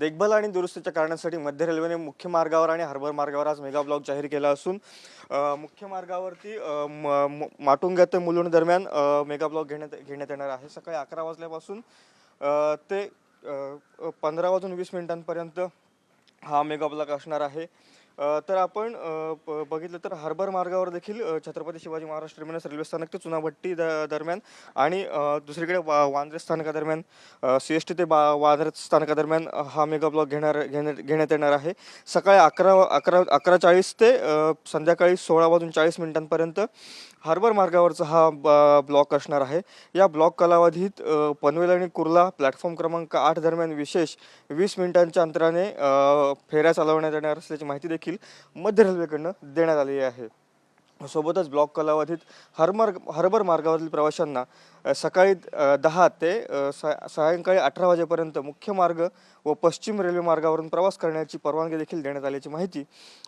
देखभाल आणि दुरुस्तीच्या कारणासाठी मध्य रेल्वेने मुख्य मार्गावर आणि हार्बर मार्गावर आज मेगा ब्लॉक जाहीर केला असून मुख्य मार्गावरती माटुंगा ते मुलुंड दरम्यान मेगा ब्लॉक घेण्यात येणार आहे। सकाळी 11 वाजल्यापासून ते 15 वाजून 20 मिनिटांपर्यंत हा मेगा ब्लॉक असणार आहे। तर आपण बघितलं तर हार्बर मार्गावर देखील छत्रपती शिवाजी महाराज टर्मिनस रेल्वे स्थानक ते चुनाभट्टी दरम्यान आणि दुसरीकडे वांद्रे स्थानकादरम्यान CST ते वांद्रे स्थानकादरम्यान हा मेगा ब्लॉक घेण्यात येणार आहे। सकाळी 11:40 ते संध्याकाळी 16 वाजून 40 मिनिटांपर्यंत हार्बर मार्गावरचा हा ब्लॉक असणार आहे। या ब्लॉक कालावधीत पनवेल आणि कुर्ला प्लॅटफॉर्म क्रमांक 8 दरम्यान विशेष 20 मिनिटांच्या अंतराने फेऱ्या चालवण्यात येणार असल्याची माहिती देखील मध्य रेल्वेकडून देण्यात आली आहे। सोबतच ब्लॉक कालावधीत हार्बर मार्गावरील प्रवाशांना सकाळी 10 ते सायंकाळी 18 वाजेपर्यंत मुख्य मार्ग व पश्चिम रेल्वे मार्गावरून प्रवास करण्याची परवानगी देखील देण्यात आल्याची माहिती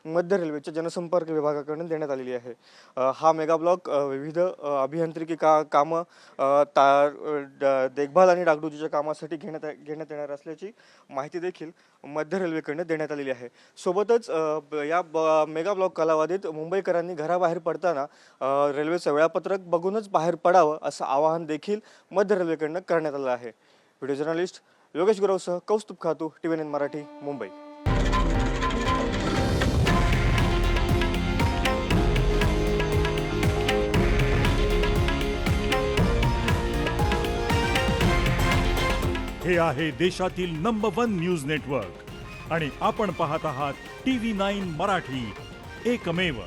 मध्य रेल्वेच्या जनसंपर्क विभागाकडून देण्यात आलेली आहे। हा मेगा ब्लॉक विविध अभियांत्रिकी कामं देखभाल आणि डागडुजीच्या कामासाठी घेण्यात येणार असल्याची माहिती देखील मध्य रेल्वेकडून देण्यात आलेली आहे। सोबतच या मेगा ब्लॉक कालावधीत मुंबईकरांनी घराबाहेर पडताना रेल्वेचं वेळापत्रक बघूनच बाहेर पडावं असं आवाहन देखील मध्य रेल्वेकडून करण्यात आलं आहे। व्हिडिओ जर्नलिस्ट योगेश गुरवसह कौस्तुभ खातू, TVNN मराठी, मुंबई। हे आहे देशातील नंबर 1 न्यूज नेटवर्क आणि आपण पाहत आहात TV9 मराठी, एकमेव।